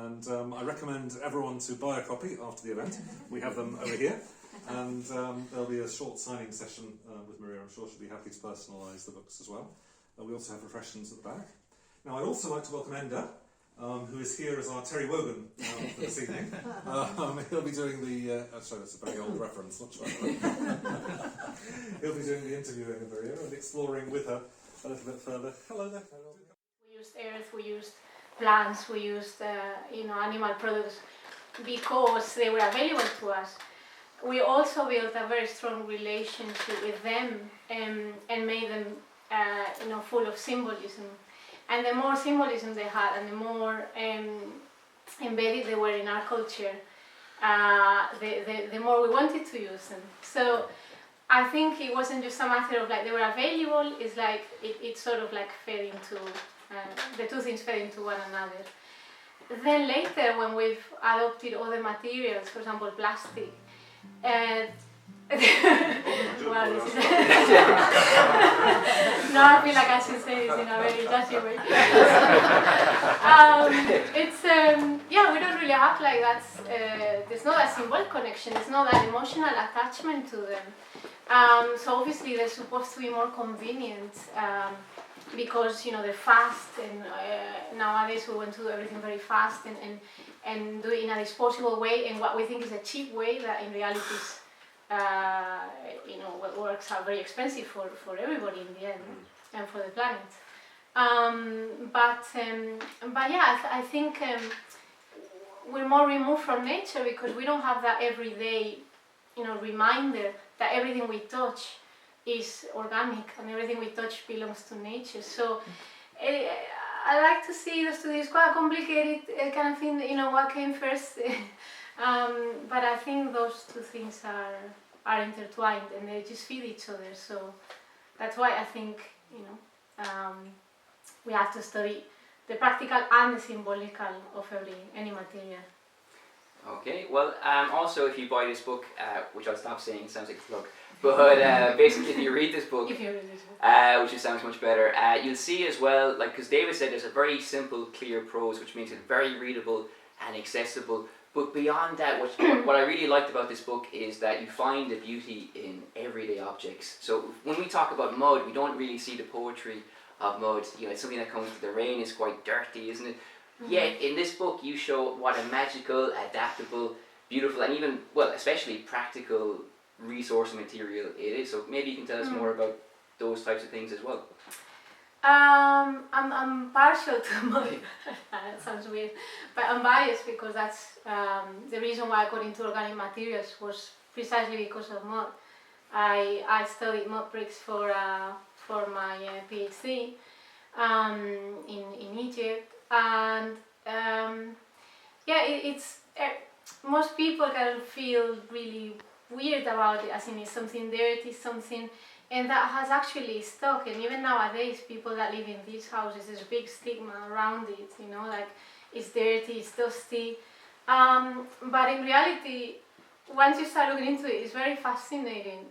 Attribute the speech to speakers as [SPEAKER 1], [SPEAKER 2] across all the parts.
[SPEAKER 1] and I recommend everyone to buy a copy after the event. We have them over here, and there'll be a short signing session with Maria. I'm sure she'll be happy to personalise the books as well. We also have refreshments at the back. Now, I'd also like to welcome Enda, who is here as our Terry Wogan for this evening. He'll be doing the... sorry, that's a very old reference, not sure. He'll be doing the interviewing of Maria and exploring with her a little bit further. Hello there.
[SPEAKER 2] We used earth, we used plants, we used animal products because they were available to us. We also built a very strong relationship with them and made them full of symbolism. And the more symbolism they had and the more embedded they were in our culture, the more we wanted to use them. So I think it wasn't just a matter of like they were available, it's like it sort of like fed into, the two things fed into one another. Then later when we've adopted other materials, for example plastic, well, this is no, I feel like I should say this in a very judgy way. We don't really have like that. There's not a symbolic connection. There's not that emotional attachment to them. So obviously they're supposed to be more convenient because they're fast, and nowadays we want to do everything very fast and do it in a disposable way, and what we think is a cheap way that in reality is what works are very expensive for everybody in the end and for the planet. I think we're more removed from nature because we don't have that everyday reminder that everything we touch is organic and everything we touch belongs to nature. So I like to see those two. It's quite a complicated kind of thing, what came first. But I think those two things are intertwined and they just feed each other. So that's why I think we have to study the practical and the symbolical of any material.
[SPEAKER 3] Okay, well, also if you buy this book, which I'll stop saying, it sounds like a plug, but basically if you read this book, which just sounds much better, you'll see as well, like, because David said there's a very simple, clear prose, which makes it very readable and accessible. But beyond that, what I really liked about this book is that you find the beauty in everyday objects. So when we talk about mud, we don't really see the poetry of mud. It's something that comes with the rain, it's quite dirty, isn't it? Mm-hmm. Yet in this book you show what a magical, adaptable, beautiful, and even, well, especially practical resource material it is. So maybe you can tell us more about those types of things as well.
[SPEAKER 2] I'm partial to mud. That sounds weird, but I'm biased because that's the reason why I got into organic materials was precisely because of mud. I studied mud bricks for my PhD in Egypt, and it's most people can feel really weird about it, as in it's something dirty, something. And that has actually stuck, and even nowadays people that live in these houses, there's a big stigma around it, like it's dirty, it's dusty. But in reality, once you start looking into it, it's very fascinating.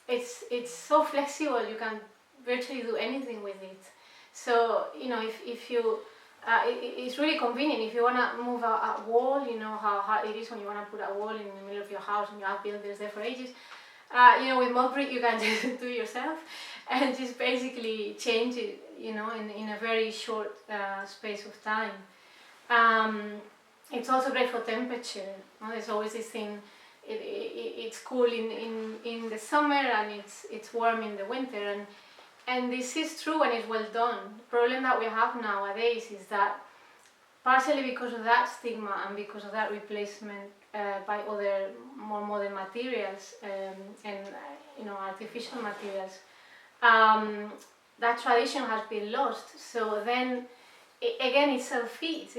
[SPEAKER 2] It's so flexible, you can virtually do anything with it. So, if you, it's really convenient. If you want to move a wall, how hard it is when you want to put a wall in the middle of your house and you have builders there for ages. With mud brick you can just do it yourself and just basically change it, in a very short space of time. It's also great for temperature. There's always this thing, it's cool in the summer and it's warm in the winter, and this is true when it's well done. The problem that we have nowadays is that partially because of that stigma and because of that replacement by other more modern materials and artificial materials, that tradition has been lost. So then again it self-feeds.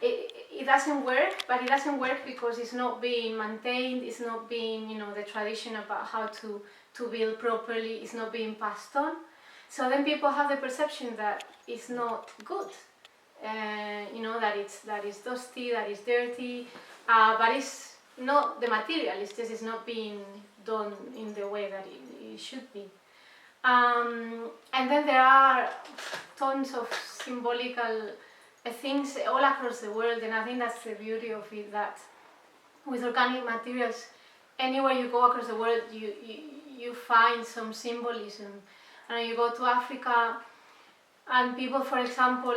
[SPEAKER 2] It doesn't work, but it doesn't work because it's not being maintained, it's not being, the tradition about how to build properly, it's not being passed on. So then people have the perception that it's not good. That it's dusty, that it's dirty, but it's not the material, it's not being done in the way that it should be. And then there are tons of symbolical things all across the world, and I think that's the beauty of it, that with organic materials, anywhere you go across the world, you find some symbolism. And you go to Africa, and people, for example,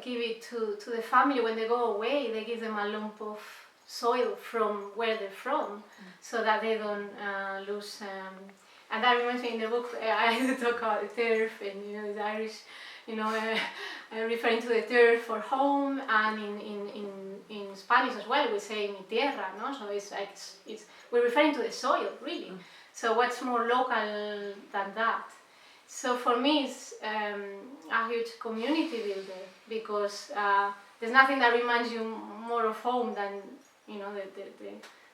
[SPEAKER 2] give it to the family when they go away. They give them a lump of soil from where they're from, so that they don't lose. And that reminds me, in the book I talk about the turf, and the Irish, referring to the turf for home, and in Spanish as well we say mi tierra, no? So it's like we're referring to the soil, really. So what's more local than that? So for me, it's a huge community builder, because there's nothing that reminds you more of home than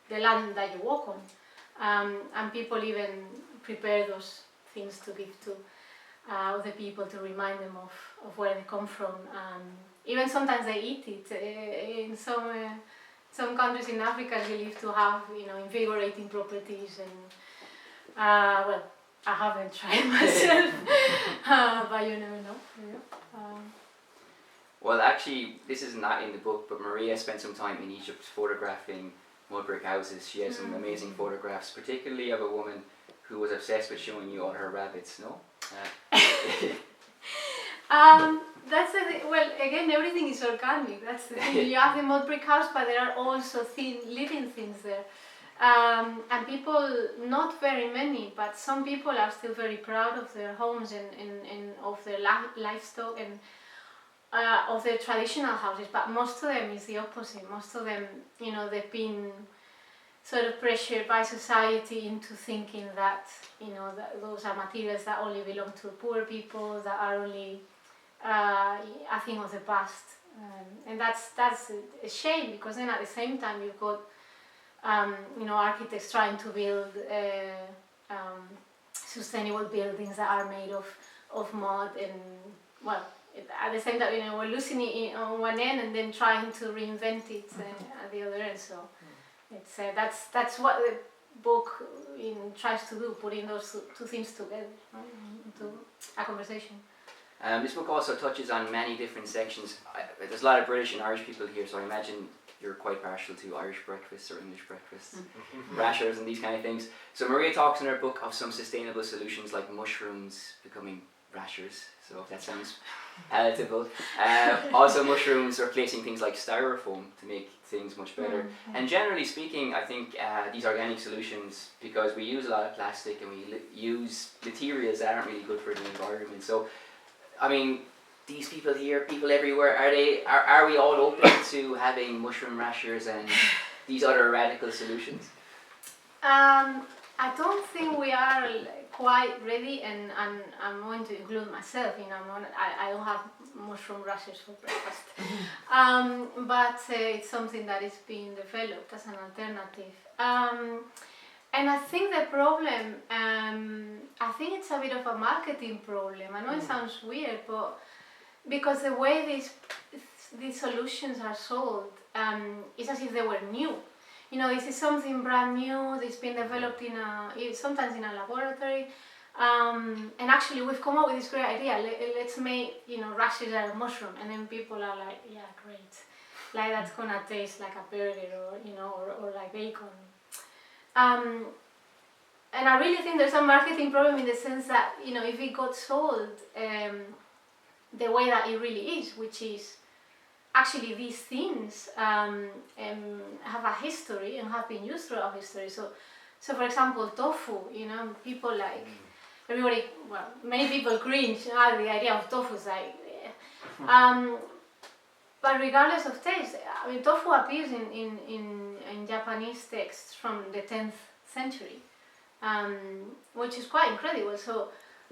[SPEAKER 2] the land that you walk on, and people even prepare those things to give to other people to remind them of where they come from. Even sometimes they eat it. In some countries in Africa, it's believed to have invigorating properties, and well, I haven't tried myself, but you never know.
[SPEAKER 3] Well, actually, this isn't that in the book, but Maria spent some time in Egypt photographing mud brick houses. She has some amazing photographs, particularly of a woman who was obsessed with showing you all her rabbits, no?
[SPEAKER 2] That's the thing. Well, again, everything is organic. That's the thing. You have the mud brick house, but there are also living things there. And people, not very many, but some people are still very proud of their homes and of their livestock and of their traditional houses. But most of them is the opposite. Most of them, they've been sort of pressured by society into thinking that, that those are materials that only belong to poor people, that are only a thing of the past. And that's a shame, because then at the same time you've got architects trying to build sustainable buildings that are made of mud, and well, at the same time, we're losing it on one end and then trying to reinvent it at the other end. So it's that's what the book tries to do, putting those two things together, right, into a conversation.
[SPEAKER 3] This book also touches on many different sections. There's a lot of British and Irish people here, so I imagine you're quite partial to Irish breakfasts or English breakfasts, rashers and these kind of things. So Maria talks in her book of some sustainable solutions like mushrooms becoming rashers, so if that sounds palatable. Also mushrooms replacing things like styrofoam to make things much better. And generally speaking, I think these organic solutions, because we use a lot of plastic and we use materials that aren't really good for the environment. So, I mean, these people here, people everywhere, are we all open to having mushroom rashers and these other radical solutions?
[SPEAKER 2] I don't think we are quite ready, and I'm going to include myself. I don't have mushroom rashers for breakfast, but it's something that is being developed as an alternative. And I think the problem, I think it's a bit of a marketing problem. I know it sounds weird, but because the way these solutions are sold, it's as if they were new. This is something brand new. It's been developed sometimes in a laboratory, and actually we've come up with this great idea. Let's make rashers out of mushroom, and then people are like, yeah, great, like that's gonna taste like a burger, or like bacon. And I really think there's a marketing problem in the sense that if it got sold the way that it really is, which is actually these things have a history and have been used throughout history. So for example, tofu, people like, everybody, well, many people cringe at the idea of tofu. It's like, but regardless of taste, I mean, tofu appears in Japanese texts from the 10th century, which is quite incredible. So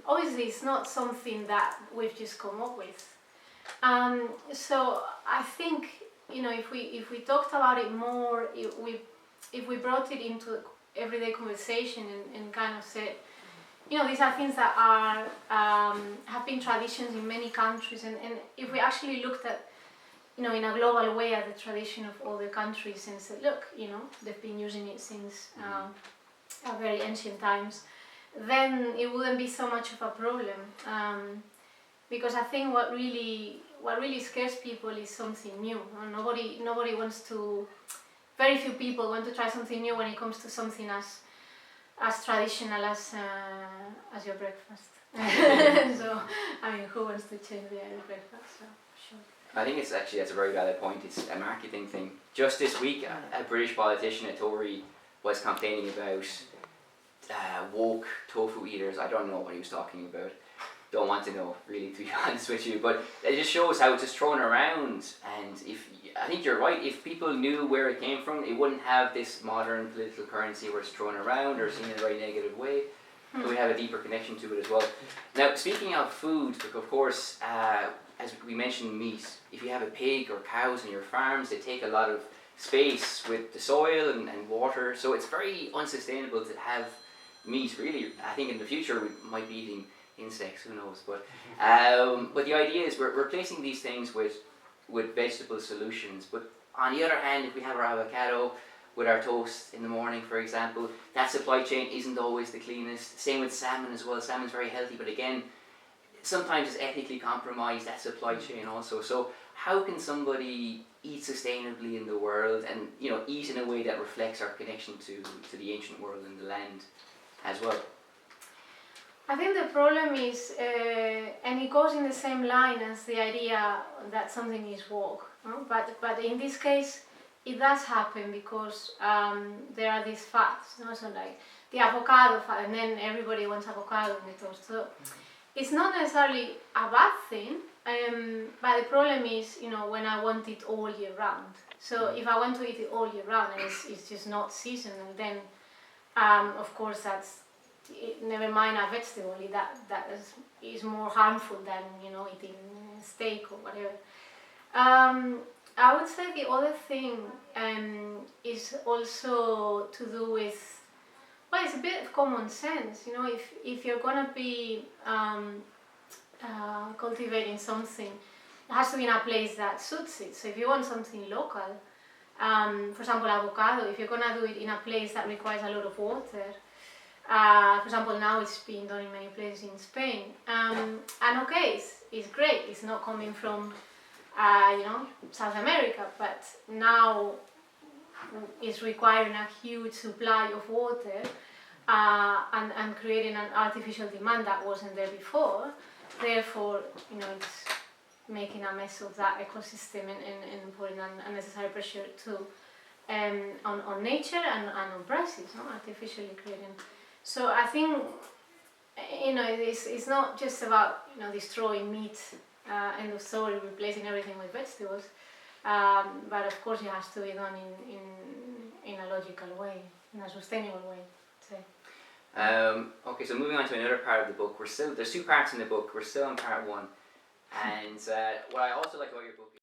[SPEAKER 2] obviously it's not something that we've just come up with. So I think if we talked about it more, if we brought it into everyday conversation and kind of said, these are things that are have been traditions in many countries, and if we actually looked at in a global way at the tradition of other countries and said, look, they've been using it since very ancient times, then it wouldn't be so much of a problem. Because I think what what really scares people is something new. Nobody wants to. Very few people want to try something new when it comes to something as traditional as your breakfast. So, I mean, who wants to change the breakfast? So, sure.
[SPEAKER 3] I think that's a very valid point. It's a marketing thing. Just this week, a British politician, a Tory, was complaining about woke tofu eaters. I don't know what he was talking about. Don't want to know, really, to be honest with you. But it just shows how it's just thrown around. And I think you're right. If people knew where it came from, it wouldn't have this modern political currency where it's thrown around or seen in a very negative way. It would have a deeper connection to it as well. Now, speaking of food, of course, as we mentioned, meat. If you have a pig or cows on your farms, they take a lot of space with the soil and water. So it's very unsustainable to have meat, really. I think in the future we might be eating insects, who knows, but the idea is we're replacing these things with vegetable solutions. But on the other hand, if we have our avocado with our toast in the morning, for example, that supply chain isn't always the cleanest. Same with salmon as well. Salmon's very healthy, but again, sometimes it's ethically compromised, that supply chain also. So how can somebody eat sustainably in the world and eat in a way that reflects our connection to the ancient world and the land as well?
[SPEAKER 2] I think the problem is, and it goes in the same line as the idea that something is woke, no? But in this case, it does happen because there are these fats, no? So like the avocado fat, and then everybody wants avocado in the toast. So it's not necessarily a bad thing, but the problem is, when I want it all year round. So if I want to eat it all year round and it's just not seasonal, then of course never mind a vegetable, that is more harmful than eating steak or whatever. I would say the other thing is also to do with, well, it's a bit of common sense. If you're gonna be cultivating something, it has to be in a place that suits it. So if you want something local, for example avocado, if you're gonna do it in a place that requires a lot of water, for example, now it's being done in many places in Spain, and okay, it's great, it's not coming from South America, but now it's requiring a huge supply of water and creating an artificial demand that wasn't there before. Therefore, it's making a mess of that ecosystem and putting unnecessary pressure on nature and on prices, artificially creating. So I think it's not just about destroying meat, end of story, replacing everything with vegetables, but of course it has to be done in a logical way, in a sustainable way.
[SPEAKER 3] Okay, so moving on to another part of the book. There's two parts in the book. We're still on part one, and what I also like about your book